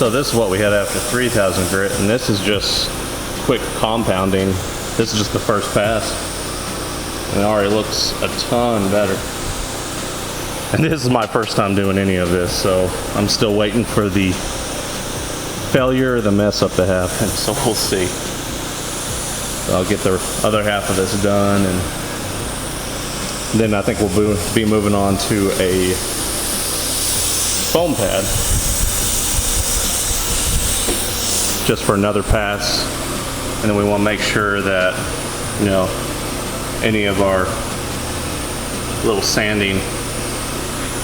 So this is what we had after 3,000 grit, and this is just quick compounding. This is just the first pass, and it already looks a ton better. And this is my first time doing any of this, so I'm still waiting for the failure or the mess up to happen, so we'll see. So I'll get the other half of this done, and then I think we'll be moving on to a foam pad, just for another pass. And then we want to make sure that, you know, any of our little sanding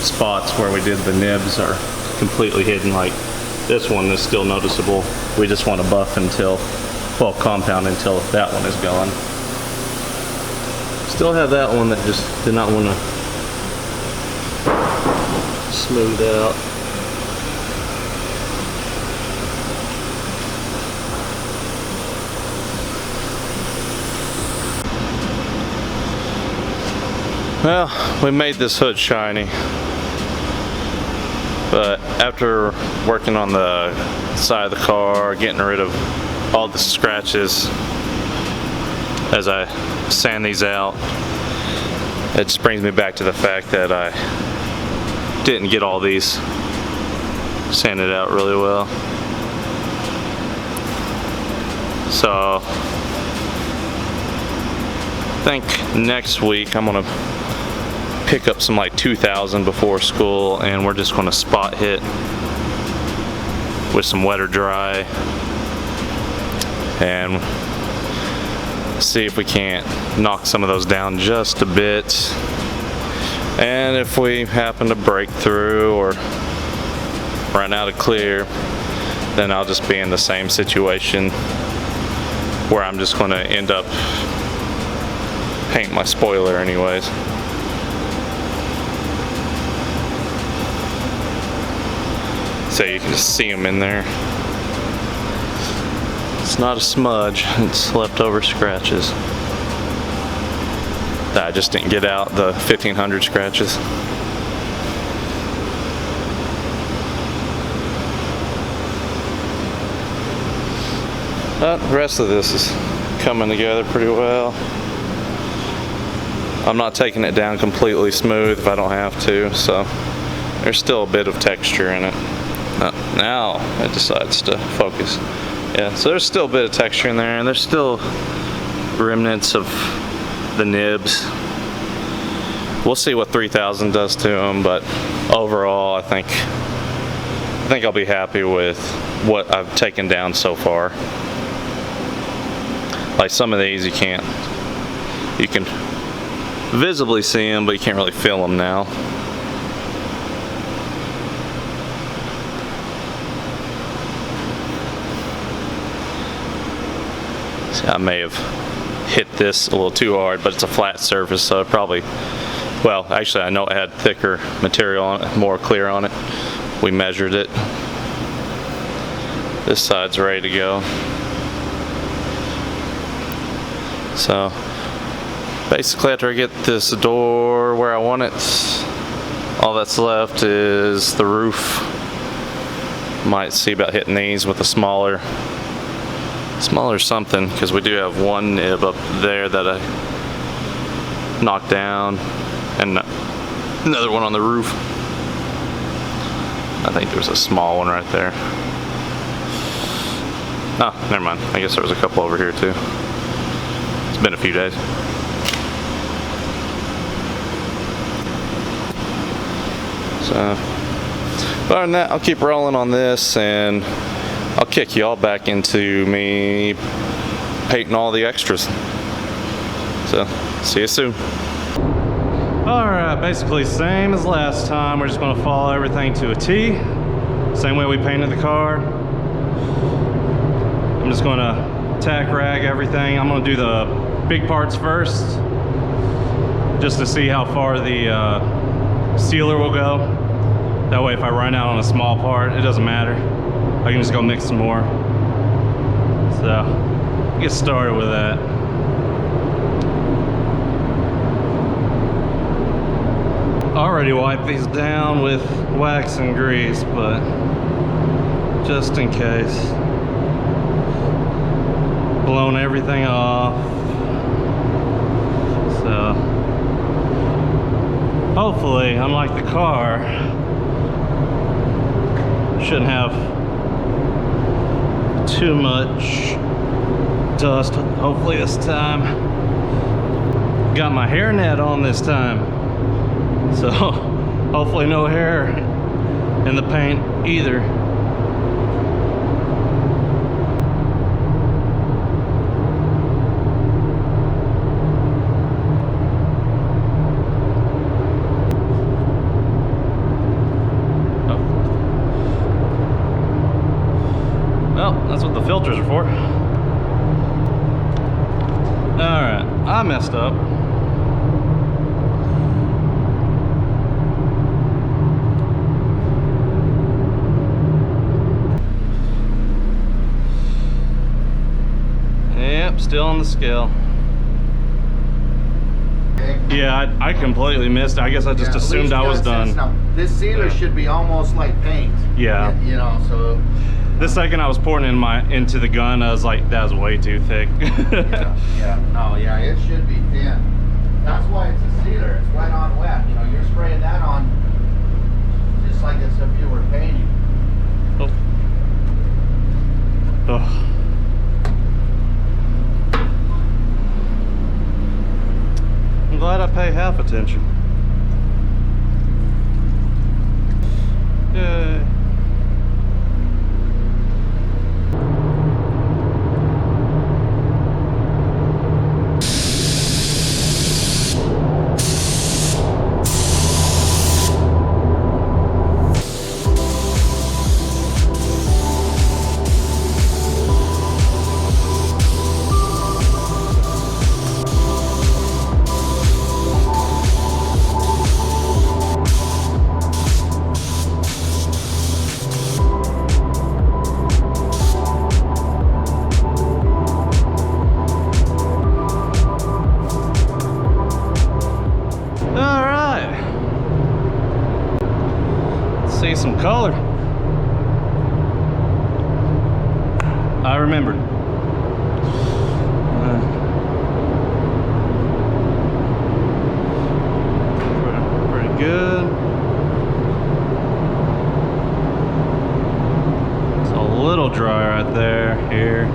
spots where we did the nibs are completely hidden. Like this one is still noticeable. We just want to buff until, well, compound until that one is gone. Still have that one that just did not want to smooth out. Well, we made this hood shiny, but after working on the side of the car, getting rid of all the scratches as I sand these out, it just brings me back to the fact that I didn't get all these sanded out really well. So I think next week I'm gonna pick up some like 2,000 before school, and we're just gonna spot hit with some wet or dry and see if we can't knock some of those down just a bit. And if we happen to break through or run out of clear, then I'll just be in the same situation where I'm just gonna end up painting my spoiler anyways. So you can just see them in there. It's not a smudge, it's leftover scratches. I just didn't get out the 1,500 scratches. But the rest of this is coming together pretty well. I'm not taking it down completely smooth if I don't have to, so there's still a bit of texture in it. Now it decides to focus. Yeah, so there's still a bit of texture in there, and there's still remnants of the nibs. We'll see what 3,000 does to them, but overall I think I'll be happy with what I've taken down so far. Like some of these you can visibly see them, but you can't really feel them now. See, I may have hit this a little too hard, but it's a flat surface, so it probably, well, actually I know it had thicker material on it, more clear on it. We measured it. This side's ready to go. So basically after I get this door where I want it, all that's left is the roof. Might see about hitting these with a smaller something, because we do have one nib up there that I knocked down and another one on the roof. I think there's a small one right there. Oh, never mind. I guess there was a couple over here too. It's been a few days. So, other than that, I'll keep rolling on this, and I'll kick y'all back into me painting all the extras. So, see you soon. Alright, basically same as last time. We're just going to follow everything to a T. Same way we painted the car. I'm just going to tack rag everything. I'm going to do the big parts first, just to see how far the sealer will go. That way if I run out on a small part, it doesn't matter. I can just go mix some more. So, get started with that. Already wiped these down with wax and grease, but just in case. Blown everything off. So hopefully, unlike the car, shouldn't have too much dust. Hopefully this time. Got my hairnet on this time, so hopefully no hair in the paint either. Well, that's what the filters are for. Alright, I messed up. Yep, still on the scale. Yeah, I completely missed it. I guess I just assumed I was done. Now, this sealer should be almost like paint. Yeah. You know, so... The second I was pouring into the gun, I was like, that was way too thick. yeah, it should be thin. That's why it's a sealer. It's wet on wet. You know, you're spraying that on just like as if you were painting. Oh. Oh. I'm glad I pay half attention. Yay. See some color. I remembered. Pretty good. It's a little dry right there, here.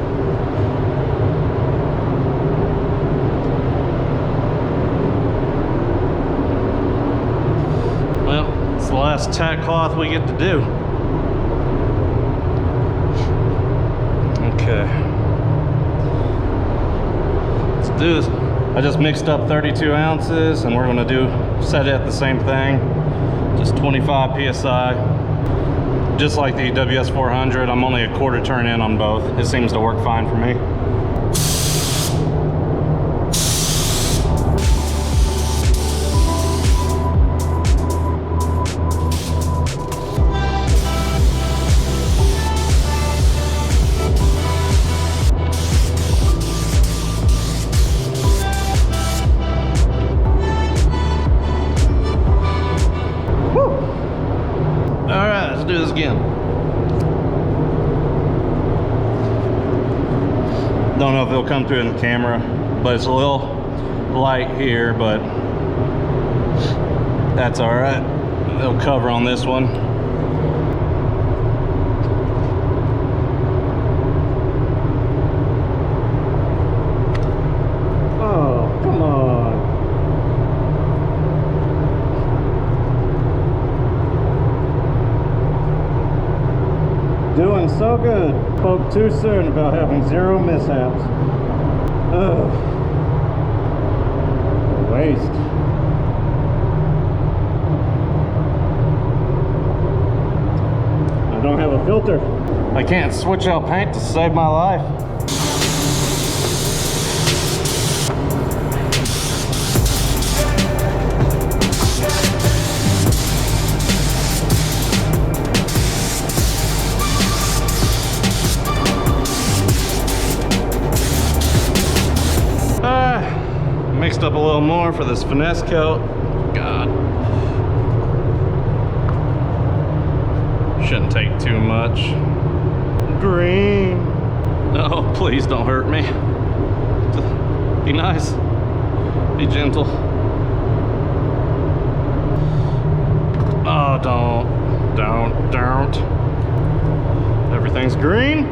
The last tack cloth we get to do. Okay, let's do this. I just mixed up 32 ounces and we're gonna set it at the same thing, just 25 psi. Just like the WS400, I'm only a quarter turn in on both. It seems to work fine for me. Let's do this again. Don't know if it'll come through in the camera, but it's a little light here, but that's all right. It'll cover on this one. Oh, come on. Doing so good. Spoke too soon about having 0 mishaps. Ugh. Waste. I don't have a filter. I can't switch out paint to save my life. Mixed up a little more for this finesse coat. God. Shouldn't take too much. green. Oh, please don't hurt me. Be nice. Be gentle. Oh, don't. Everything's green.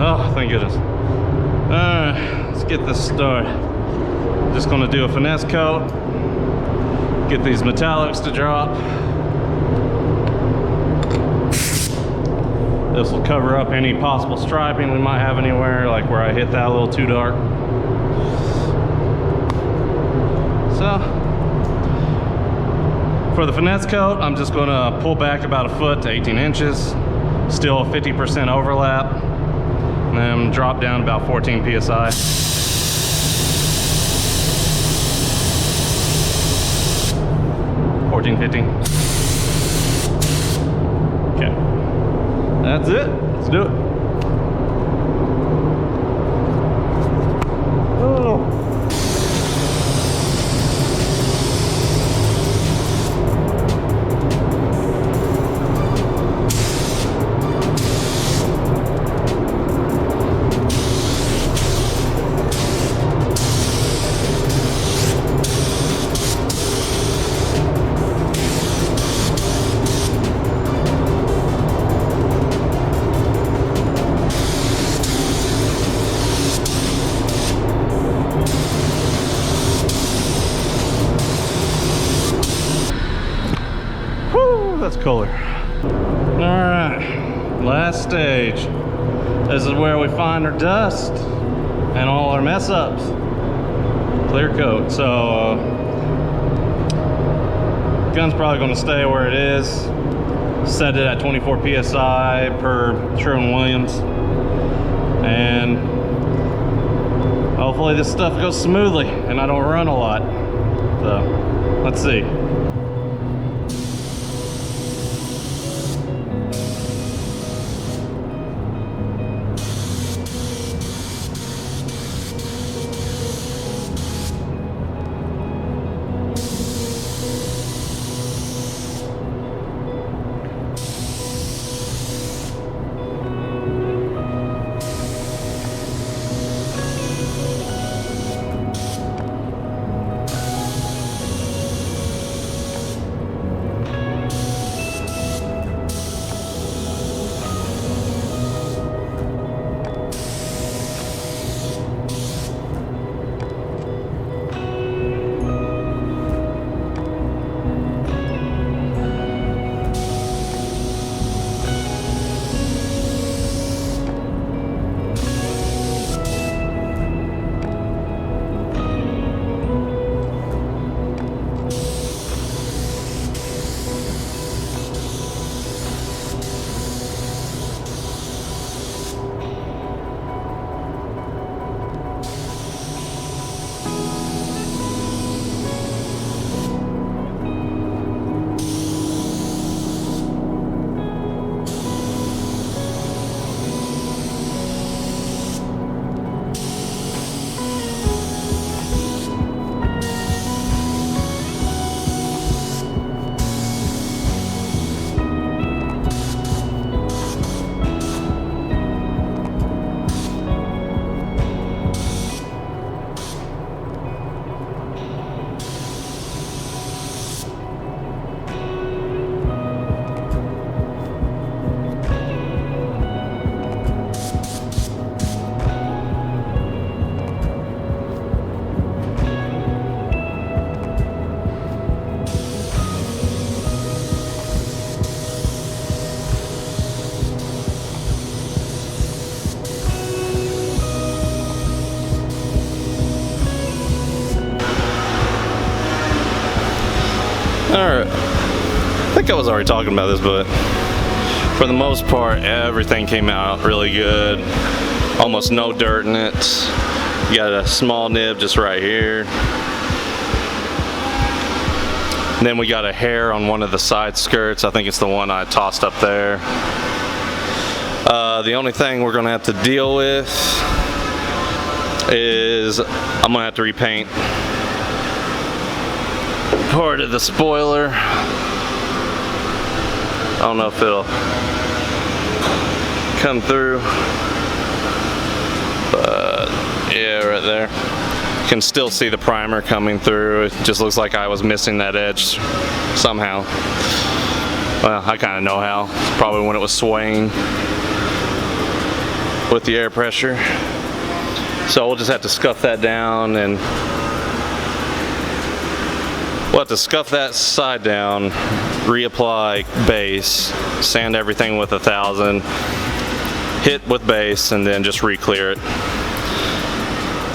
Oh, thank goodness. Alright, let's get this started. Just gonna do a finesse coat. Get these metallics to drop. This will cover up any possible striping we might have anywhere, like where I hit that a little too dark. So, for the finesse coat, I'm just gonna pull back about a foot to 18 inches. Still a 50% overlap. And then drop down about 14 PSI. Okay. That's it. Let's do it. Oh. That's cooler. All right, last stage. This is where we find our dust and all our mess ups. Clear coat. So gun's probably going to stay where it is. Set it at 24 PSI per Sherwin-Williams, and hopefully this stuff goes smoothly and I don't run a lot. So let's see. Alright, I think I was already talking about this, but for the most part, everything came out really good. Almost no dirt in it. You got a small nib just right here. And then we got a hair on one of the side skirts. I think it's the one I tossed up there. The only thing we're gonna have to deal with is I'm gonna have to repaint part of the spoiler. don't know if it'll come through, but yeah, right there. You can still see the primer coming through. It just looks like I was missing that edge somehow. Well, I kind of know how. It's probably when it was swaying with the air pressure. So we'll just have to scuff that down, and we'll have to scuff that side down, reapply base, sand everything with 1000, hit with base, and then just re-clear it.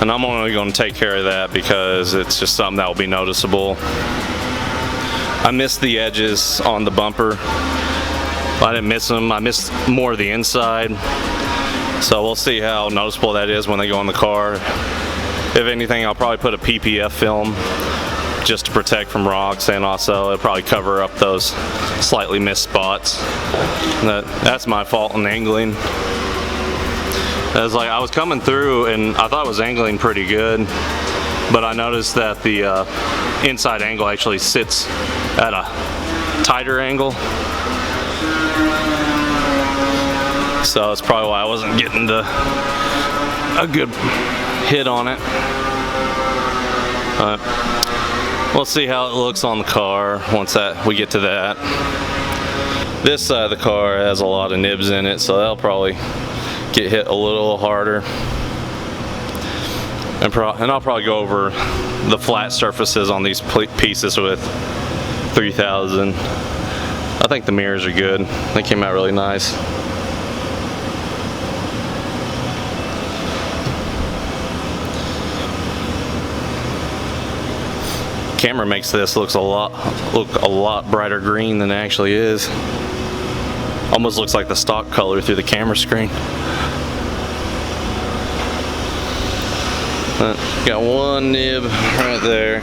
And I'm only going to take care of that because it's just something that will be noticeable. I missed the edges on the bumper. I didn't miss them. I missed more of the inside. So we'll see how noticeable that is when they go in the car. If anything, I'll probably put a PPF film just to protect from rocks, and also it'll probably cover up those slightly missed spots. That's my fault in angling. I was coming through and I thought it was angling pretty good, but I noticed that the inside angle actually sits at a tighter angle. So that's probably why I wasn't getting a good hit on it. We'll see how it looks on the car once we get to that. This side of the car has a lot of nibs in it, so that'll probably get hit a little harder. And I'll probably go over the flat surfaces on these pieces with 3000. I think the mirrors are good. They came out really nice. Camera makes this look a lot brighter green than it actually is. Almost looks like the stock color through the camera screen. Got one nib right there.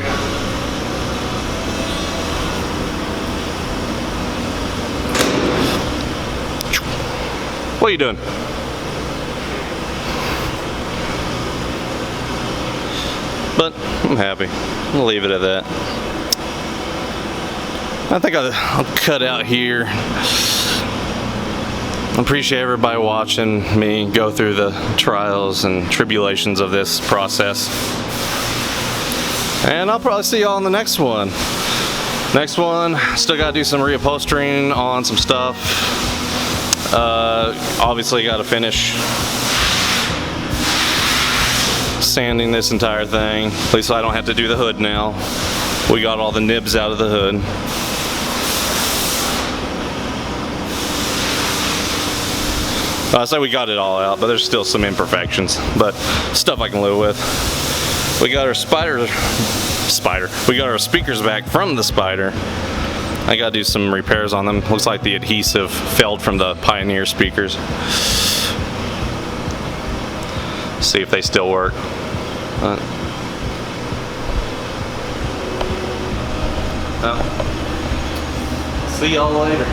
What are you doing? But I'm happy. We'll leave it at that. I think I'll cut out here. I appreciate everybody watching me go through the trials and tribulations of this process. And I'll probably see y'all in the next one. Next one, still gotta do some reupholstering on some stuff. Obviously gotta finish sanding this entire thing. At least I don't have to do the hood now. We got all the nibs out of the hood. I say we got it all out, but there's still some imperfections, but stuff I can live with. We got our we got our speakers back from the Spider. I gotta do some repairs on them. Looks like the adhesive failed from the Pioneer speakers. See if they still work. Well, see y'all later.